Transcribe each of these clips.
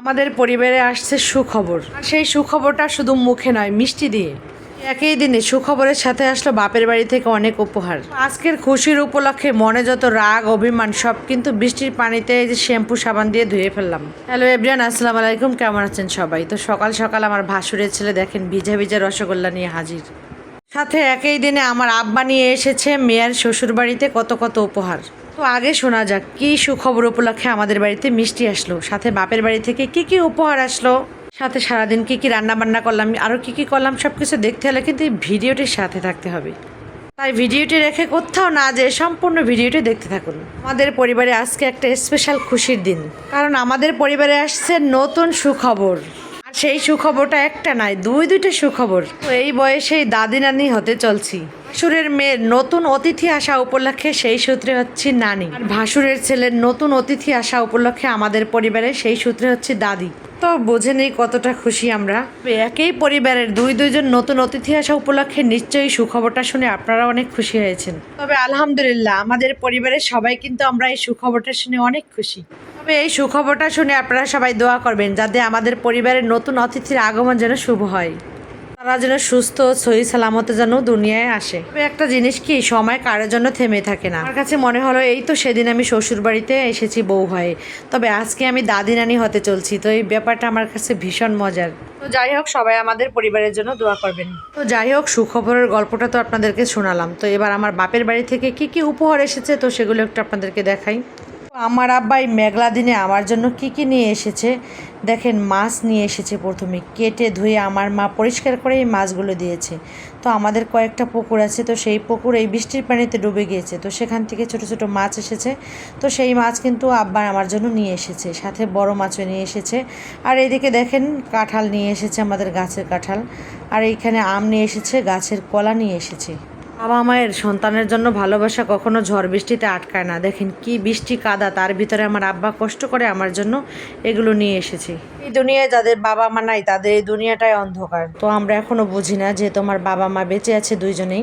আমাদের পরিবারে আসছে সুখবর, আর সেই সুখবরটা শুধু মুখে নয়, মিষ্টি দিয়ে। একই দিনে সুখবরের সাথে আসলো বাপের বাড়ি থেকে অনেক উপহার। আজকের খুশির উপলক্ষে মনে যত রাগ অভিমান সব কিন্তু বৃষ্টির পানিতে এই যে শ্যাম্পু সাবান দিয়ে ধুয়ে ফেললাম। হ্যালো এভরিওয়ান, আসসালামু আলাইকুম, কেমন আছেন সবাই? তো সকাল সকাল আমার ভাসুরের ছেলে দেখেন ভিজা ভিজা রসগোল্লা নিয়ে হাজির। সাথে একই দিনে আমার আব্বা নিয়ে এসেছে মেয়ের শ্বশুর বাড়িতে কত কত উপহার। তো আগে শোনা যাক কি সুখবর উপলক্ষে আমাদের বাড়িতে মিষ্টি আসলো, সাথে বাপের বাড়ি থেকে কি কি উপহার আসলো, সাথে সারাদিন কি কি রান্না বান্না করলাম, আরও কি কি করলাম, সব কিছু দেখতে হলে কিন্তু এই ভিডিওটির সাথে থাকতে হবে। তাই ভিডিওটি রেখে কোথাও না যেয়ে সম্পূর্ণ ভিডিওটি দেখতে থাকুন। আমাদের পরিবারে আজকে একটা স্পেশাল খুশির দিন, কারণ আমাদের পরিবারে আসছে নতুন সুখবর। আর সেই সুখবরটা একটা নয়, দুইটা সুখবর। তো এই বয়সেই দাদি নানি হতে চলছি। ভাসুরের মেয়ের নতুন অতিথি আসা উপলক্ষে সেই সূত্রে হচ্ছে নানি, আর ভাসুরের ছেলের নতুন অতিথি আসা উপলক্ষে আমাদের পরিবারে সেই সূত্রে হচ্ছে দাদি। তো বোঝে নেই কতটা খুশি আমরা। একই পরিবারের দুইজন নতুন অতিথি আসা উপলক্ষে নিশ্চয়ই সুখবরটা শুনে আপনারা অনেক খুশি হয়েছেন। তবে আলহামদুলিল্লাহ আমাদের পরিবারের সবাই কিন্তু আমরা এই সুখবরটা শুনে অনেক খুশি। তবে এই সুখবরটা শুনে আপনারা সবাই দোয়া করবেন যাতে আমাদের পরিবারের নতুন অতিথির আগমন যেন শুভ হয়, তারা যেন সুস্থ সহি সালামতে যেন দুনিয়ায় আসে। তবে একটা জিনিস কি, সময় কারোর জন্য থেমে থাকে না। আমার কাছে মনে হলো এই তো সেদিন আমি শ্বশুর বাড়িতে এসেছি বউ হয়ে, তবে আজকে আমি দাদি নানি হতে চলছি। তো এই ব্যাপারটা আমার কাছে ভীষণ মজার। তো যাই হোক, সবাই আমাদের পরিবারের জন্য দোয়া করবেন। তো যাই হোক, সুখবরের গল্পটা তো আপনাদেরকে শোনালাম। তো এবার আমার বাপের বাড়ি থেকে কি কি উপহার এসেছে তো সেগুলো একটু আপনাদেরকে দেখাই। আমার আব্বা এই মেঘলা দিনে আমার জন্য কি কি নিয়ে এসেছে দেখেন। মাছ নিয়ে এসেছে, প্রথমে কেটে ধুয়ে আমার মা পরিষ্কার করে এই মাছগুলো দিয়েছে। তো আমাদের কয়েকটা পুকুর আছে, তো সেই পুকুর এই বৃষ্টির পানিতে ডুবে গিয়েছে, তো সেখান থেকে ছোট ছোট মাছ এসেছে। তো সেই মাছ কিন্তু আব্বা আমার জন্য নিয়ে এসেছে, সাথে বড় মাছও নিয়ে এসেছে। আর এইদিকে দেখেন কাঁঠাল নিয়ে এসেছে, আমাদের গাছের কাঁঠাল। আর এইখানে আম নিয়ে এসেছে, গাছের কলা নিয়ে এসেছে। বাবা মায়ের সন্তানের জন্য ভালোবাসা কখনো ঝড় বৃষ্টিতে আটকায় না। দেখেন কি বৃষ্টি কাদা, তার ভিতরে আমার আব্বা কষ্ট করে আমার জন্য এগুলো নিয়ে এসেছে। এই দুনিয়ায় যাদের বাবা মা নাই তাদের এই দুনিয়াটাই অন্ধকার। তো আমরা এখনো বুঝি না যে তোমার বাবা মা বেঁচে আছে দুইজনেই।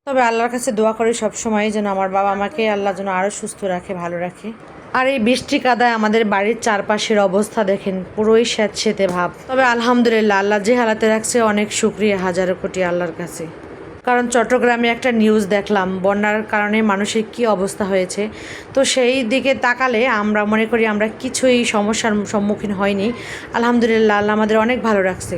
তবে আল্লাহর কাছে দোয়া করি সবসময় যেন আমার বাবা মাকে আল্লাহ যেন আরও সুস্থ রাখে, ভালো রাখে। আর এই বৃষ্টি কাদায় আমাদের বাড়ির চারপাশের অবস্থা দেখেন, পুরোই স্যাঁতসেঁতে ভাব। তবে আলহামদুলিল্লাহ, আল্লাহ যে হালাতে রাখছে অনেক শুকরিয়া, হাজারো কোটি আল্লাহর কাছে। কারণ চট্টগ্রামে একটা নিউজ দেখলাম, বন্যার কারণে মানুষের কি অবস্থা হয়েছে। তো সেই দিকে তাকালে আমরা মনে করি আমরা কিছুই সমস্যার সম্মুখীন হয়নি। আলহামদুলিল্লাহ, আল্লাহ আমাদের অনেক ভালো রাখছে।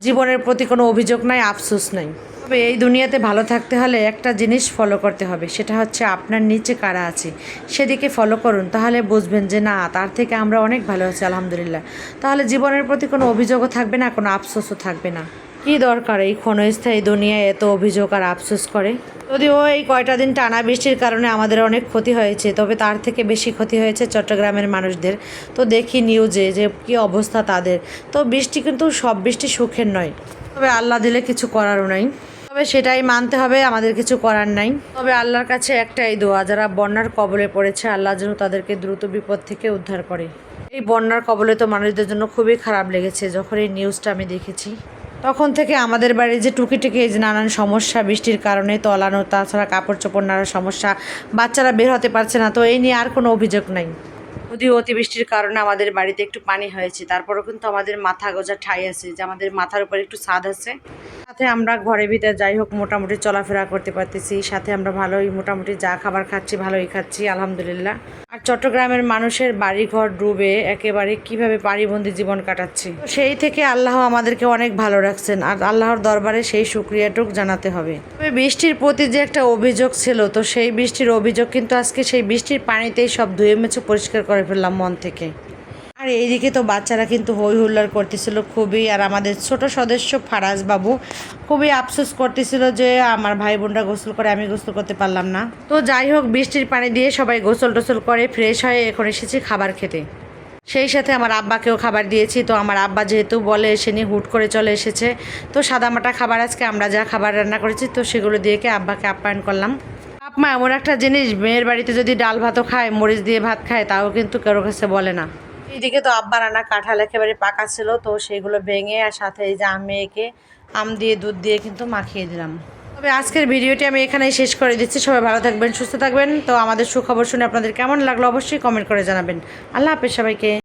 জীবনের প্রতি কোনো অভিযোগ নাই, আফসোস নাই। তবে এই দুনিয়াতে ভালো থাকতে হলে একটা জিনিস ফলো করতে হবে, সেটা হচ্ছে আপনার নিচে কারা আছে সেদিকে ফলো করুন, তাহলে বুঝবেন যে না, তার থেকে আমরা অনেক ভালো আছি আলহামদুলিল্লাহ। তাহলে জীবনের প্রতি কোনো অভিযোগও থাকবে না, কোনো আফসোসও থাকবে না। কি দরকার এই ক্ষণস্থায়ী দুনিয়ায় এত অভিযোগ আর আফসোস করে। যদিও এই কয়টা দিন টানা বৃষ্টির কারণে আমাদের অনেক ক্ষতি হয়েছে, তবে তার থেকে বেশি ক্ষতি হয়েছে চট্টগ্রামের মানুষদের। তো দেখি নিউজে যে কি অবস্থা তাদের। তো বৃষ্টি কিন্তু সব বৃষ্টি সুখের নয়, তবে আল্লাহ দিলে কিছু করারও নাই। তবে সেটাই মানতে হবে, আমাদের কিছু করার নাই। তবে আল্লাহর কাছে একটাই দোয়া, যারা বন্যার কবলে পড়েছে আল্লাহ যেন তাদেরকে দ্রুত বিপদ থেকে উদ্ধার করে। এই বন্যার কবলে তো মানুষদের জন্য খুবই খারাপ লেগেছে। যখন এই নিউজটা আমি দেখেছি তখন থেকে আমাদের বাড়ির যে টুকিটুকি এই যে নানান সমস্যা বৃষ্টির কারণে তলানো, তাছাড়া কাপড় চোপড় নাড়ার সমস্যা, বাচ্চারা বের হতে পারছে না, তো এই নিয়ে আর কোনো অভিযোগ নাই। যদিও অতিবৃষ্টির কারণে আমাদের বাড়িতে একটু পানি হয়েছে, তারপরেও কিন্তু আমাদের মাথা গোজা ঠাই আছে, যে আমাদের মাথার উপর একটু ছাদ আছে। সাথে আমরা ঘরের ভিতরে যাই হোক মোটামুটি চলাফেরা করতে পারতেছি, সাথে আমরা ভালোই মোটামুটি যা খাবার খাচ্ছি ভালোই খাচ্ছি আলহামদুলিল্লাহ। আর চট্টগ্রামের মানুষের বাড়িঘর ডুবে একেবারে কিভাবে পারিবন্দী জীবন কাটাচ্ছে, তো সেই থেকে আল্লাহ আমাদেরকে অনেক ভালো রাখছেন, আর আল্লাহর দরবারে সেই শুকরিয়াটুক জানাতে হবে। তবে বৃষ্টির প্রতি যে একটা অভিযোগ ছিল, তো সেই বৃষ্টির অভিযোগ কিন্তু আজকে সেই বৃষ্টির পানিতেই সব ধুয়ে মুছে পরিষ্কার করে ফেললাম মন থেকে। আর এইদিকে তো বাচ্চারা কিন্তু হই হুল্লাড় করতেছিল খুবই, আর আমাদের ছোট সদস্য ফারাজ বাবু খুবই আফসোস করতেছিল যে আমার ভাই বোনরা গোসল করে আমি গোসল করতে পারলাম না। তো যাই হোক, বৃষ্টির পানি দিয়ে সবাই গোসল টোসল করে ফ্রেশ হয়ে এখন এসেছি খাবার খেতে। সেই সাথে আমার আব্বাকেও খাবার দিয়েছি। তো আমার আব্বা যেহেতু বলে এসে নিয়ে হুট করে চলে এসেছে, তো সাদামাটা খাবার আজকে আমরা যা খাবার রান্না করেছি তো সেগুলো দিয়ে আব্বাকে আপ্যায়ন করলাম। আপমা এমন একটা জিনিস, মেয়ের বাড়িতে যদি ডাল ভাতও খায়, মরিচ দিয়ে ভাত খায়, তাও কিন্তু কারো কাছে বলে না। এইদিকে তো আব্বা রান্না কাঁঠাল একেবারে পাকা ছিল, তো সেইগুলো ভেঙে আর সাথে এই যে মেয়েকে আম দিয়ে দুধ দিয়ে কিন্তু মাখিয়ে দিলাম। তবে আজকের ভিডিওটি আমি এখানেই শেষ করে দিচ্ছি। সবাই ভালো থাকবেন, সুস্থ থাকবেন। তো আমাদের সুখবর শুনে আপনাদের কেমন লাগলো অবশ্যই কমেন্ট করে জানাবেন। আল্লাহ হাফেজ সবাইকে।